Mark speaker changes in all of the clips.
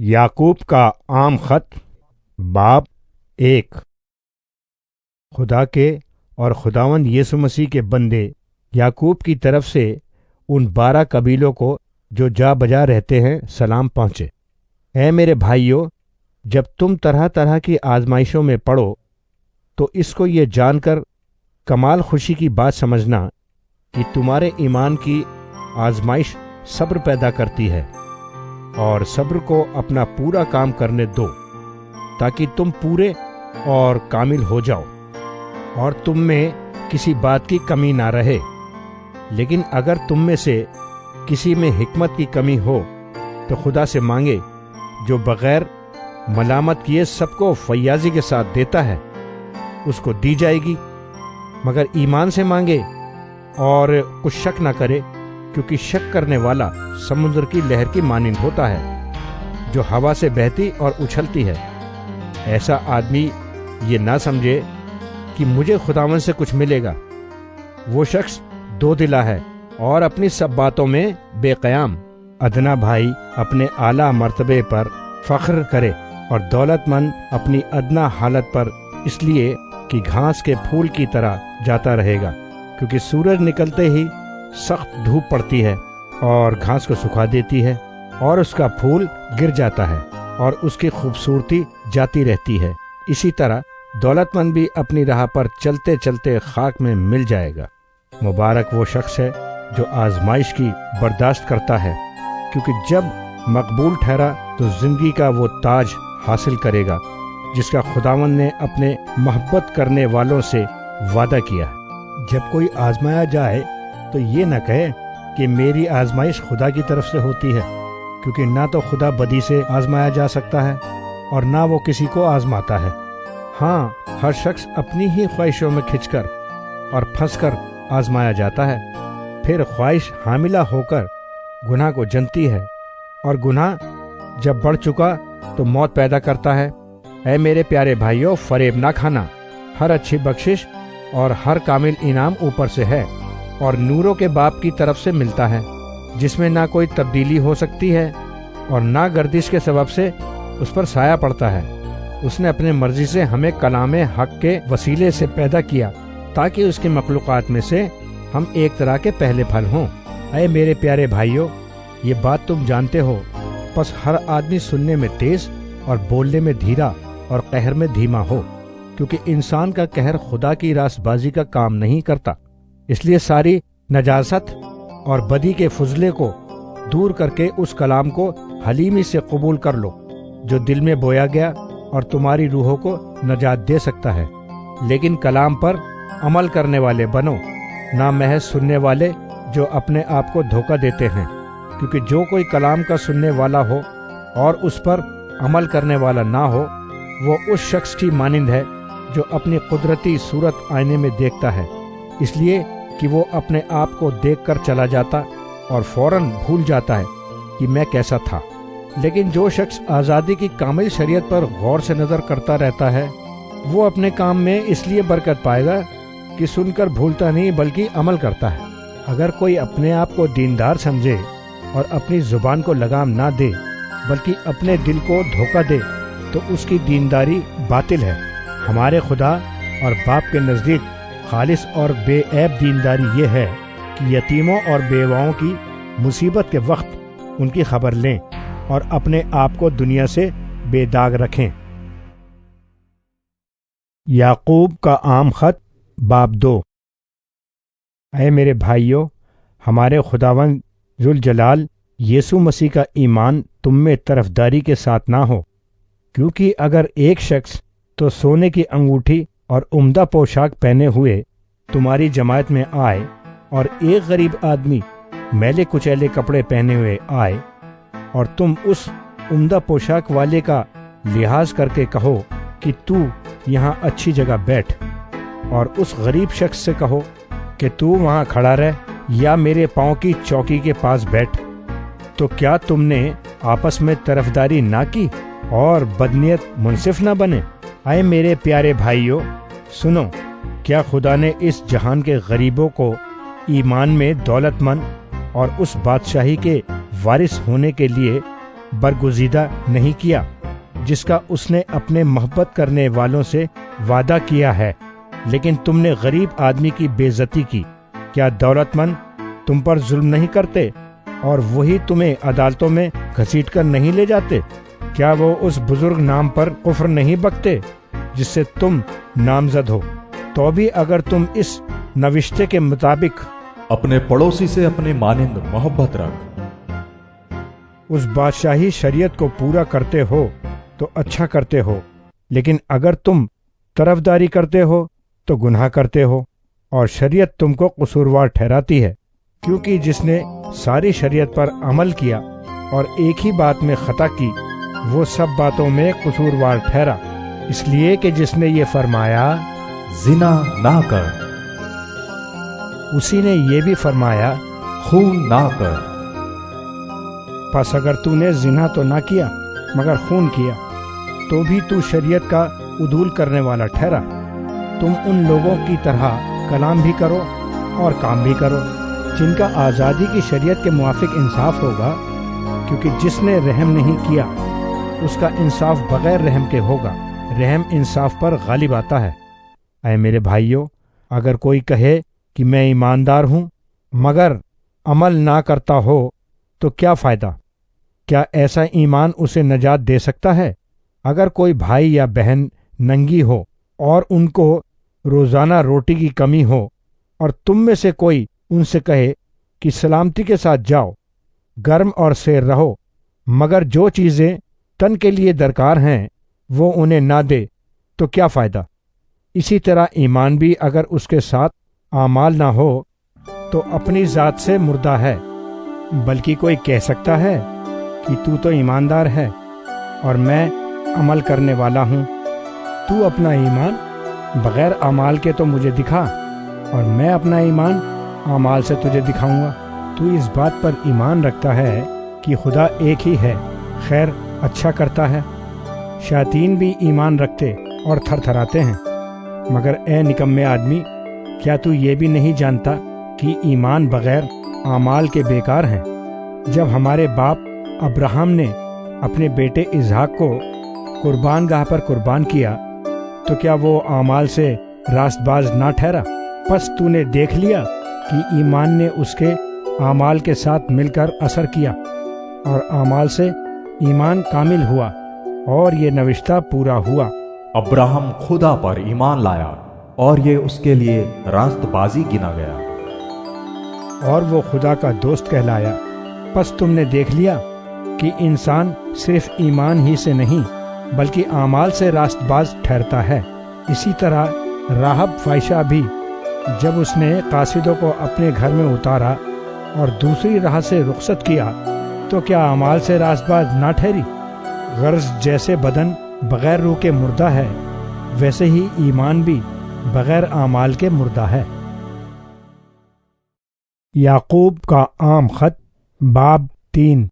Speaker 1: یعقوب کا عام خط باب 1۔ خدا کے اور خداوند یسوع مسیح کے بندے یعقوب کی طرف سے ان 12 قبیلوں کو جو جا بجا رہتے ہیں سلام پہنچے۔ اے میرے بھائیو، جب تم طرح طرح کی آزمائشوں میں پڑو تو اس کو یہ جان کر کمال خوشی کی بات سمجھنا کہ تمہارے ایمان کی آزمائش صبر پیدا کرتی ہے، اور صبر کو اپنا پورا کام کرنے دو تاکہ تم پورے اور کامل ہو جاؤ اور تم میں کسی بات کی کمی نہ رہے۔ لیکن اگر تم میں سے کسی میں حکمت کی کمی ہو تو خدا سے مانگے، جو بغیر ملامت کیے سب کو فیاضی کے ساتھ دیتا ہے، اس کو دی جائے گی، مگر ایمان سے مانگے اور کچھ شک نہ کرے، کیونکہ شک کرنے والا سمندر کی لہر کی مانند ہوتا ہے جو ہوا سے بہتی اور اچھلتی ہے۔ ایسا آدمی یہ نہ سمجھے کہ مجھے خداوند سے کچھ ملے گا۔ وہ شخص دو دلا ہے اور اپنی سب باتوں میں بے قیام۔ ادنا بھائی اپنے اعلیٰ مرتبے پر فخر کرے اور دولت مند اپنی ادنا حالت پر، اس لیے کہ گھاس کے پھول کی طرح جاتا رہے گا، کیونکہ سورج نکلتے ہی سخت دھوپ پڑتی ہے اور گھاس کو سکھا دیتی ہے اور اس کا پھول گر جاتا ہے اور اس کی خوبصورتی جاتی رہتی ہے۔ اسی طرح دولت مند بھی اپنی راہ پر چلتے چلتے خاک میں مل جائے گا۔ مبارک وہ شخص ہے جو آزمائش کی برداشت کرتا ہے، کیونکہ جب مقبول ٹھہرا تو زندگی کا وہ تاج حاصل کرے گا جس کا خداوند نے اپنے محبت کرنے والوں سے وعدہ کیا ہے۔ جب کوئی آزمایا جائے تو یہ نہ کہے کہ میری آزمائش خدا کی طرف سے ہوتی ہے، کیونکہ نہ تو خدا بدی سے آزمایا جا سکتا ہے اور نہ وہ کسی کو آزماتا ہے۔ ہاں، ہر شخص اپنی ہی خواہشوں میں کھنچ کر اور پھنس کر آزمایا جاتا ہے، پھر خواہش حاملہ ہو کر گناہ کو جنتی ہے، اور گناہ جب بڑھ چکا تو موت پیدا کرتا ہے۔ اے میرے پیارے بھائیو، فریب نہ کھانا۔ ہر اچھی بخشش اور ہر کامل انعام اوپر سے ہے اور نوروں کے باپ کی طرف سے ملتا ہے، جس میں نہ کوئی تبدیلی ہو سکتی ہے اور نہ گردش کے سبب سے اس پر سایہ پڑتا ہے۔ اس نے اپنے مرضی سے ہمیں کلام حق کے وسیلے سے پیدا کیا تاکہ اس کی مخلوقات میں سے ہم ایک طرح کے پہلے پھل ہوں۔ اے میرے پیارے بھائیو، یہ بات تم جانتے ہو، پس ہر آدمی سننے میں تیز اور بولنے میں دھیرا اور قہر میں دھیما ہو، کیونکہ انسان کا قہر خدا کی راست بازی کا کام نہیں کرتا۔ اس لیے ساری نجاست اور بدی کے فضلے کو دور کر کے اس کلام کو حلیمی سے قبول کر لو جو دل میں بویا گیا اور تمہاری روحوں کو نجات دے سکتا ہے۔ لیکن کلام پر عمل کرنے والے بنو، نہ محض سننے والے جو اپنے آپ کو دھوکہ دیتے ہیں، کیونکہ جو کوئی کلام کا سننے والا ہو اور اس پر عمل کرنے والا نہ ہو، وہ اس شخص کی مانند ہے جو اپنی قدرتی صورت آئینے میں دیکھتا ہے، اس لیے کہ وہ اپنے آپ کو دیکھ کر چلا جاتا اور فوراً بھول جاتا ہے کہ میں کیسا تھا۔ لیکن جو شخص آزادی کی کامل شریعت پر غور سے نظر کرتا رہتا ہے، وہ اپنے کام میں اس لیے برکت پائے گا کہ سن کر بھولتا نہیں بلکہ عمل کرتا ہے۔ اگر کوئی اپنے آپ کو دیندار سمجھے اور اپنی زبان کو لگام نہ دے بلکہ اپنے دل کو دھوکہ دے تو اس کی دینداری باطل ہے۔ ہمارے خدا اور باپ کے نزدیک خالص اور بے عیب دینداری یہ ہے کہ یتیموں اور بیواؤں کی مصیبت کے وقت ان کی خبر لیں اور اپنے آپ کو دنیا سے بے داغ رکھیں۔ یعقوب کا عام خط باب 2۔ اے میرے بھائیو، ہمارے خداوند ذوالجلال یسوع مسیح کا ایمان تم میں طرفداری کے ساتھ نہ ہو، کیونکہ اگر ایک شخص تو سونے کی انگوٹھی اور عمدہ پوشاک پہنے ہوئے تمہاری جماعت میں آئے اور ایک غریب آدمی میلے کچیلے کپڑے پہنے ہوئے آئے، اور تم اس عمدہ پوشاک والے کا لحاظ کر کے کہو کہ تو یہاں اچھی جگہ بیٹھ، اور اس غریب شخص سے کہو کہ تو وہاں کھڑا رہ یا میرے پاؤں کی چوکی کے پاس بیٹھ، تو کیا تم نے آپس میں طرفداری نہ کی اور بدنیت منصف نہ بنے؟ اے میرے پیارے بھائیو، سنو، کیا خدا نے اس جہان کے غریبوں کو ایمان میں دولت مند اور اس بادشاہی کے وارث ہونے کے لیے برگزیدہ نہیں کیا جس کا اس نے اپنے محبت کرنے والوں سے وعدہ کیا ہے، لیکن تم نے غریب آدمی کی بے عزتی کی۔ کیا دولت مند تم پر ظلم نہیں کرتے اور وہی تمہیں عدالتوں میں گھسیٹ کر نہیں لے جاتے؟ کیا وہ اس بزرگ نام پر کفر نہیں بکتے جس سے تم نامزد ہو؟ تو بھی اگر تم اس نوشتے کے مطابق
Speaker 2: اپنے پڑوسی سے اپنے مانند محبت رکھ،
Speaker 1: اس بادشاہی شریعت کو پورا کرتے ہو تو اچھا کرتے ہو، لیکن اگر تم طرفداری کرتے ہو تو گناہ کرتے ہو، اور شریعت تم کو قصوروار ٹھہراتی ہے، کیونکہ جس نے ساری شریعت پر عمل کیا اور ایک ہی بات میں خطا کی، وہ سب باتوں میں قصوروار ٹھہرا، اس لیے کہ جس نے یہ فرمایا
Speaker 2: زنا نہ کر،
Speaker 1: اسی نے یہ بھی فرمایا
Speaker 2: خون نہ کر۔
Speaker 1: پس اگر تو نے زنا تو نہ کیا مگر خون کیا، تو بھی تو شریعت کا عدول کرنے والا ٹھہرا۔ تم ان لوگوں کی طرح کلام بھی کرو اور کام بھی کرو جن کا آزادی کی شریعت کے موافق انصاف ہوگا، کیونکہ جس نے رحم نہیں کیا اس کا انصاف بغیر رحم کے ہوگا۔ رحم انصاف پر غالب آتا ہے۔ اے میرے بھائیو، اگر کوئی کہے کہ میں ایماندار ہوں مگر عمل نہ کرتا ہو تو کیا فائدہ؟ کیا ایسا ایمان اسے نجات دے سکتا ہے؟ اگر کوئی بھائی یا بہن ننگی ہو اور ان کو روزانہ روٹی کی کمی ہو، اور تم میں سے کوئی ان سے کہے کہ سلامتی کے ساتھ جاؤ، گرم اور سیر رہو، مگر جو چیزیں تن کے لیے درکار ہیں وہ انہیں نہ دے، تو کیا فائدہ؟ اسی طرح ایمان بھی اگر اس کے ساتھ اعمال نہ ہو تو اپنی ذات سے مردہ ہے۔ بلکہ کوئی کہہ سکتا ہے کہ تو ایماندار ہے اور میں عمل کرنے والا ہوں۔ تو اپنا ایمان بغیر اعمال کے تو مجھے دکھا، اور میں اپنا ایمان اعمال سے تجھے دکھاؤں گا۔ تو اس بات پر ایمان رکھتا ہے کہ خدا ایک ہی ہے، خیر اچھا کرتا ہے۔ شیاطین بھی ایمان رکھتے اور تھر تھراتے ہیں۔ مگر اے نکمے آدمی، کیا تو یہ بھی نہیں جانتا کہ ایمان بغیر اعمال کے بیکار ہیں؟ جب ہمارے باپ ابراہم نے اپنے بیٹے اسحاق کو قربان گاہ پر قربان کیا تو کیا وہ اعمال سے راست باز نہ ٹھہرا؟ پس تو نے دیکھ لیا کہ ایمان نے اس کے اعمال کے ساتھ مل کر اثر کیا، اور اعمال سے ایمان کامل ہوا، اور یہ نوشتہ پورا ہوا۔
Speaker 2: ابراہم خدا پر ایمان لایا اور یہ اس کے لیے راست بازی گنا گیا،
Speaker 1: اور وہ خدا کا دوست کہلایا۔ پس تم نے دیکھ لیا کہ انسان صرف ایمان ہی سے نہیں بلکہ اعمال سے راست باز ٹھہرتا ہے۔ اسی طرح راہب فائشہ بھی، جب اس نے قاصدوں کو اپنے گھر میں اتارا اور دوسری راہ سے رخصت کیا تو کیا اعمال سے راست باز نہ ٹھہری؟ غرض جیسے بدن بغیر روح کے مردہ ہے، ویسے ہی ایمان بھی بغیر اعمال کے مردہ ہے۔ یعقوب کا عام خط باب 3۔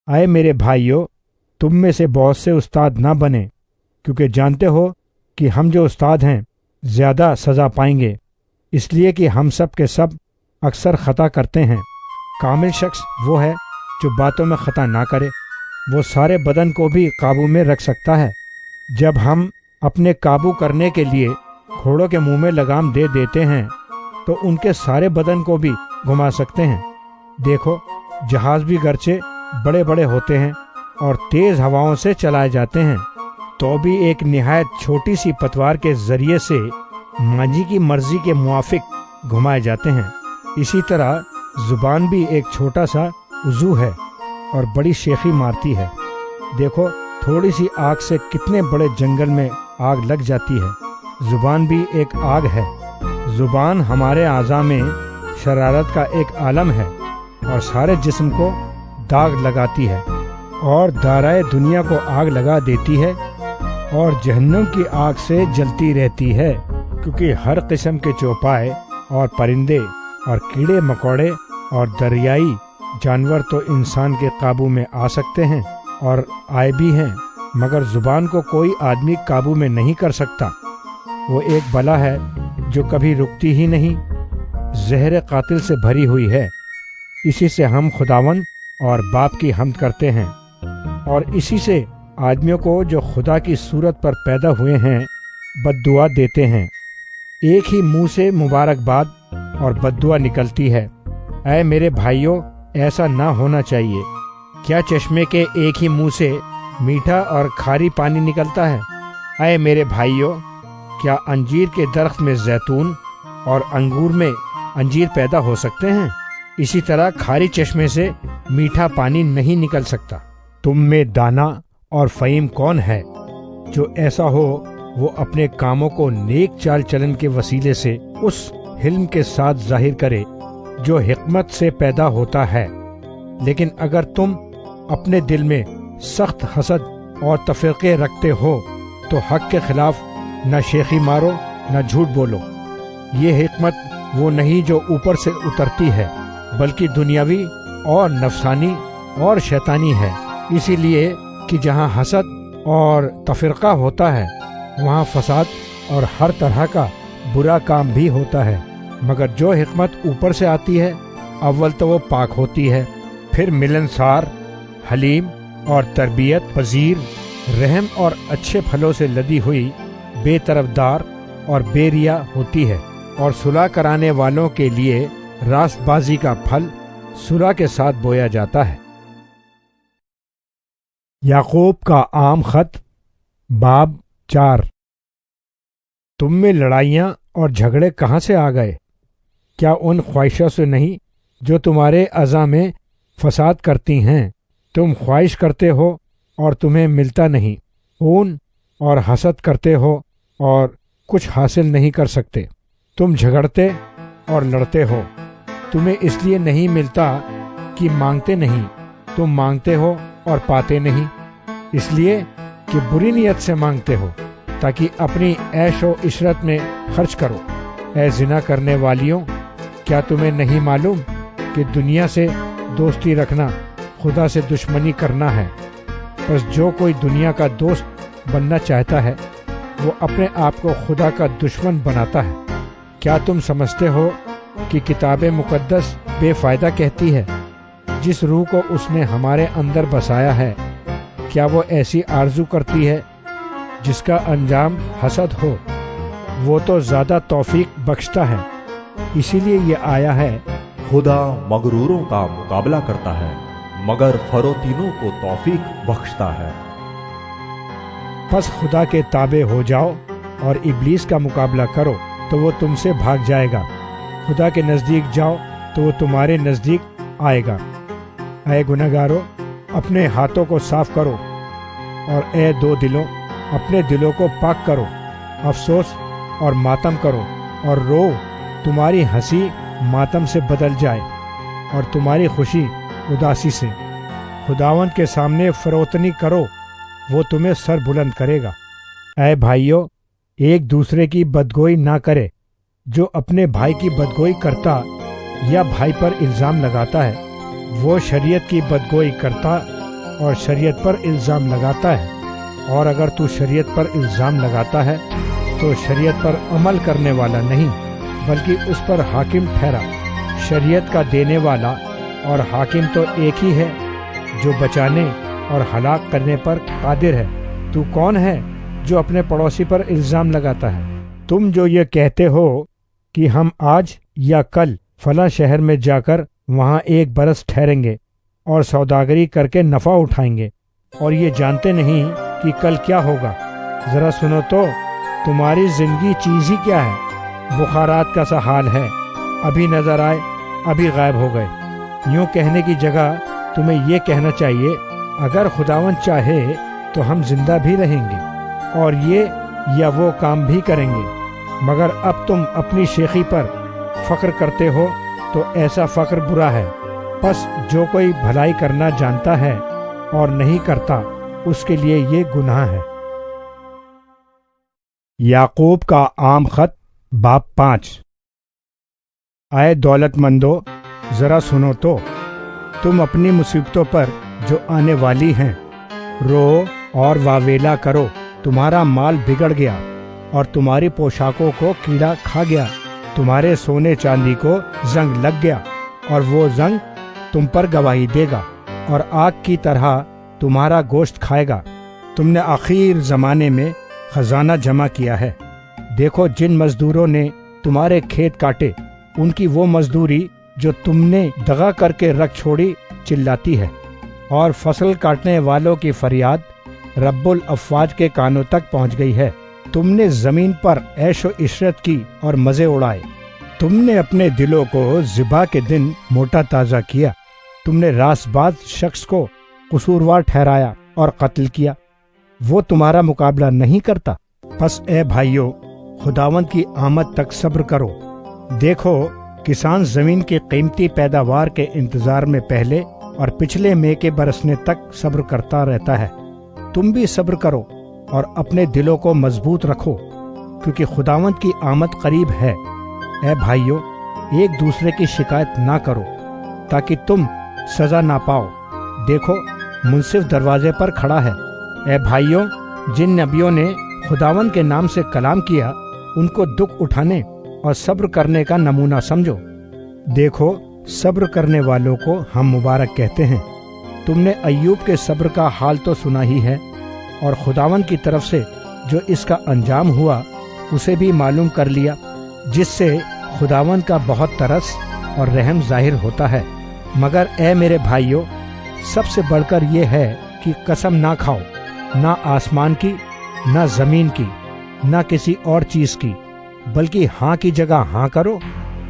Speaker 1: اے میرے بھائیو، تم میں سے بہت سے استاد نہ بنے، کیونکہ جانتے ہو کہ ہم جو استاد ہیں زیادہ سزا پائیں گے، اس لیے کہ ہم سب کے سب اکثر خطا کرتے ہیں۔ کامل شخص وہ ہے جو باتوں میں خطا نہ کرے، وہ سارے بدن کو بھی قابو میں رکھ سکتا ہے۔ جب ہم اپنے قابو کرنے کے لیے گھوڑوں کے منہ میں لگام دے دیتے ہیں تو ان کے سارے بدن کو بھی گھما سکتے ہیں۔ دیکھو، جہاز بھی گرچہ بڑے بڑے ہوتے ہیں اور تیز ہواؤں سے چلائے جاتے ہیں، تو بھی ایک نہایت چھوٹی سی پتوار کے ذریعے سے ماجی کی مرضی کے موافق گھمائے جاتے ہیں۔ اسی طرح زبان بھی ایک چھوٹا سا عضو ہے اور بڑی شیخی مارتی ہے۔ دیکھو، تھوڑی سی آگ سے کتنے بڑے جنگل میں آگ لگ جاتی ہے۔ زبان بھی ایک آگ ہے۔ زبان ہمارے اعضاء میں شرارت کا ایک عالم ہے اور سارے جسم کو داغ لگاتی ہے، اور دارائے دنیا کو آگ لگا دیتی ہے اور جہنم کی آگ سے جلتی رہتی ہے، کیونکہ ہر قسم کے چوپائے اور پرندے اور کیڑے مکوڑے اور دریائی جانور تو انسان کے قابو میں آ سکتے ہیں اور آئے بھی ہیں، مگر زبان کو کوئی آدمی قابو میں نہیں کر سکتا۔ وہ ایک بلا ہے جو کبھی رکتی ہی نہیں، زہر قاتل سے بھری ہوئی ہے۔ اسی سے ہم خداوند اور باپ کی حمد کرتے ہیں، اور اسی سے آدمیوں کو جو خدا کی صورت پر پیدا ہوئے ہیں بد دعا دیتے ہیں۔ ایک ہی منہ سے مبارکباد اور بد دعا نکلتی ہے۔ اے میرے بھائیوں، ایسا نہ ہونا چاہیے۔ کیا چشمے کے ایک ہی منہ سے میٹھا اور کھاری پانی نکلتا ہے؟ اے میرے بھائیوں، کیا انجیر کے درخت میں زیتون اور انگور میں انجیر پیدا ہو سکتے ہیں؟ اسی طرح کھاری چشمے سے میٹھا پانی نہیں نکل سکتا۔ تم میں دانا اور فہیم کون ہے جو ایسا ہو وہ اپنے کاموں کو نیک چال چلن کے وسیلے سے اس حلم کے ساتھ ظاہر کرے جو حکمت سے پیدا ہوتا ہے۔ لیکن اگر تم اپنے دل میں سخت حسد اور تفرقے رکھتے ہو تو حق کے خلاف نہ شیخی مارو نہ جھوٹ بولو۔ یہ حکمت وہ نہیں جو اوپر سے اترتی ہے، بلکہ دنیاوی اور نفسانی اور شیطانی ہے۔ اسی لیے کہ جہاں حسد اور تفرقہ ہوتا ہے وہاں فساد اور ہر طرح کا برا کام بھی ہوتا ہے، مگر جو حکمت اوپر سے آتی ہے اول تو وہ پاک ہوتی ہے، پھر ملنسار، حلیم اور تربیت پذیر، رحم اور اچھے پھلوں سے لدی ہوئی، بے طرفدار اور بے ریا ہوتی ہے، اور صلح کرانے والوں کے لیے راست بازی کا پھل صلح کے ساتھ بویا جاتا ہے۔ یعقوب کا عام خط باب 4۔ تم میں لڑائیاں اور جھگڑے کہاں سے آ گئے؟ کیا ان خواہشوں سے نہیں جو تمہارے اعضاء میں فساد کرتی ہیں؟ تم خواہش کرتے ہو اور تمہیں ملتا نہیں، خون اور حسد کرتے ہو اور کچھ حاصل نہیں کر سکتے۔ تم جھگڑتے اور لڑتے ہو، تمہیں اس لیے نہیں ملتا کہ مانگتے نہیں، تم مانگتے ہو اور پاتے نہیں، اس لیے کہ بری نیت سے مانگتے ہو تاکہ اپنی عیش و عشرت میں خرچ کرو۔ اے زنا کرنے والیوں، کیا تمہیں نہیں معلوم کہ دنیا سے دوستی رکھنا خدا سے دشمنی کرنا ہے؟ بس جو کوئی دنیا کا دوست بننا چاہتا ہے وہ اپنے آپ کو خدا کا دشمن بناتا ہے۔ کیا تم سمجھتے ہو کہ کتاب مقدس بے فائدہ کہتی ہے؟ جس روح کو اس نے ہمارے اندر بسایا ہے، کیا وہ ایسی آرزو کرتی ہے جس کا انجام حسد ہو؟ وہ تو زیادہ توفیق بخشتا ہے۔ اسی لیے یہ آیا ہے،
Speaker 2: خدا مغروروں کا مقابلہ کرتا ہے مگر فروتینوں کو توفیق بخشتا ہے۔
Speaker 1: پس خدا کے تابع ہو جاؤ اور ابلیس کا مقابلہ کرو تو وہ تم سے بھاگ جائے گا۔ خدا کے نزدیک جاؤ تو وہ تمہارے نزدیک آئے گا۔ اے گنہگارو، اپنے ہاتھوں کو صاف کرو، اور اے دو دلوں، اپنے دلوں کو پاک کرو۔ افسوس اور ماتم کرو اور رو، تمہاری ہنسی ماتم سے بدل جائے اور تمہاری خوشی اداسی سے۔ خداوند کے سامنے فروتنی کرو، وہ تمہیں سر بلند کرے گا۔ اے بھائیو، ایک دوسرے کی بدگوئی نہ کرے۔ جو اپنے بھائی کی بدگوئی کرتا یا بھائی پر الزام لگاتا ہے وہ شریعت کی بدگوئی کرتا اور شریعت پر الزام لگاتا ہے، اور اگر تو شریعت پر الزام لگاتا ہے تو شریعت پر عمل کرنے والا نہیں بلکہ اس پر حاکم ٹھہرا۔ شریعت کا دینے والا اور حاکم تو ایک ہی ہے جو بچانے اور ہلاک کرنے پر قادر ہے۔ تو کون ہے جو اپنے پڑوسی پر الزام لگاتا ہے؟ تم جو یہ کہتے ہو کہ ہم آج یا کل فلاں شہر میں جا کر وہاں ایک برس ٹھہریں گے اور سوداگری کر کے نفع اٹھائیں گے، اور یہ جانتے نہیں کہ کل کیا ہوگا۔ ذرا سنو تو، تمہاری زندگی چیز ہی کیا ہے؟ بخارات کا سا حال ہے، ابھی نظر آئے ابھی غائب ہو گئے۔ یوں کہنے کی جگہ تمہیں یہ کہنا چاہیے، اگر خداوند چاہے تو ہم زندہ بھی رہیں گے اور یہ یا وہ کام بھی کریں گے۔ مگر اب تم اپنی شیخی پر فخر کرتے ہو تو ایسا فخر برا ہے۔ پس جو کوئی بھلائی کرنا جانتا ہے اور نہیں کرتا اس کے لیے یہ گناہ ہے۔ یعقوب کا عام خط باب 5۔ اے دولت مندو، ذرا سنو تو، تم اپنی مصیبتوں پر جو آنے والی ہیں رو اور واویلا کرو۔ تمہارا مال بگڑ گیا اور تمہاری پوشاکوں کو کیڑا کھا گیا، تمہارے سونے چاندی کو زنگ لگ گیا اور وہ زنگ تم پر گواہی دے گا۔ اور آگ کی طرح تمہارا گوشت کھائے گا۔ تم نے آخر زمانے میں خزانہ جمع کیا ہے۔ دیکھو جن مزدوروں نے تمہارے کھیت کاٹے، ان کی وہ مزدوری جو تم نے دغا کر کے رکھ چھوڑی چلاتی ہے، اور فصل کاٹنے والوں کی فریاد رب الافواج کے کانوں تک پہنچ گئی ہے۔ تم نے زمین پر عیش و عشرت کی اور مزے اڑائے۔ تم نے اپنے دلوں کو ذبح کے دن موٹا تازہ کیا۔ تم نے راست باز شخص کو قصوروار ٹھہرایا اور قتل کیا۔ وہ تمہارا مقابلہ نہیں کرتا۔ پس اے بھائیو، خداوند کی آمد تک صبر کرو۔ دیکھو کسان زمین کی قیمتی پیداوار کے انتظار میں پہلے اور پچھلے مے کے برسنے تک صبر کرتا رہتا ہے۔ تم بھی صبر کرو اور اپنے دلوں کو مضبوط رکھو، کیونکہ خداوند کی آمد قریب ہے۔ اے بھائیو، ایک دوسرے کی شکایت نہ کرو تاکہ تم سزا نہ پاؤ۔ دیکھو منصف دروازے پر کھڑا ہے۔ اے بھائیو، جن نبیوں نے خداوند کے نام سے کلام کیا، ان کو دکھ اٹھانے اور صبر کرنے کا نمونہ سمجھو۔ دیکھو صبر کرنے والوں کو ہم مبارک کہتے ہیں۔ تم نے ایوب کے صبر کا حال تو سنا ہی ہے، اور خداوند کی طرف سے جو اس کا انجام ہوا اسے بھی معلوم کر لیا، جس سے خداوند کا بہت ترس اور رحم ظاہر ہوتا ہے۔ مگر اے میرے بھائیو، سب سے بڑھ کر یہ ہے کہ قسم نہ کھاؤ، نہ آسمان کی، نہ زمین کی، نہ کسی اور چیز کی، بلکہ ہاں کی جگہ ہاں کرو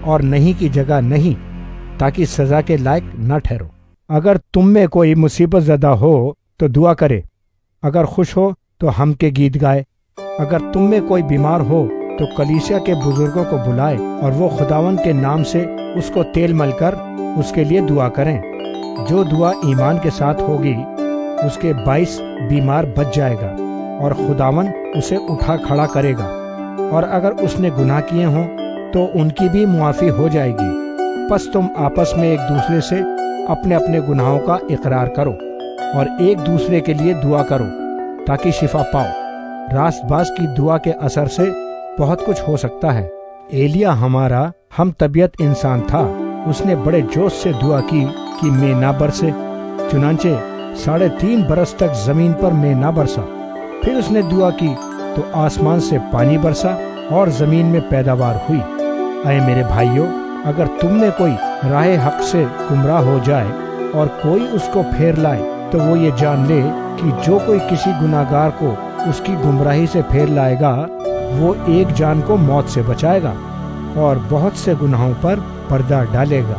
Speaker 1: اور نہیں کی جگہ نہیں، تاکہ سزا کے لائق نہ ٹھہرو۔ اگر تم میں کوئی مصیبت زدہ ہو تو دعا کرے، اگر خوش ہو تو ہم کے گیت گائے۔ اگر تم میں کوئی بیمار ہو تو کلیسیا کے بزرگوں کو بلائے، اور وہ خداوند کے نام سے اس کو تیل مل کر اس کے لیے دعا کریں۔ جو دعا ایمان کے ساتھ ہوگی اس کے باعث بیمار بچ جائے گا، اور خداوند اسے اٹھا کھڑا کرے گا۔ اور اگر اس نے گناہ کیے ہوں تو ان کی بھی معافی ہو جائے گی۔ پس تم آپس میں ایک دوسرے سے اپنے اپنے گناہوں کا اقرار کرو اور ایک دوسرے کے لیے دعا کرو تاکہ شفا پاؤ۔ راست باز کی دعا کے اثر سے بہت کچھ ہو سکتا ہے۔ ایلیا ہمارا ہم طبیعت انسان تھا، اس نے بڑے جوش سے دعا کی کہ میں نہ برسے، چنانچہ 3.5 برس تک زمین پر میں نہ برسا۔ پھر اس نے دعا کی تو آسمان سے پانی برسا اور زمین میں پیداوار ہوئی۔ اے میرے بھائیو، اگر تم میں کوئی راہ حق سے گمراہ ہو جائے اور کوئی اس کو پھیر لائے، تو وہ یہ جان لے کہ جو کوئی کسی گناہ گار کو اس کی گمراہی سے پھیر لائے گا، وہ ایک جان کو موت سے بچائے گا اور بہت سے گناہوں پر پردہ ڈالے گا۔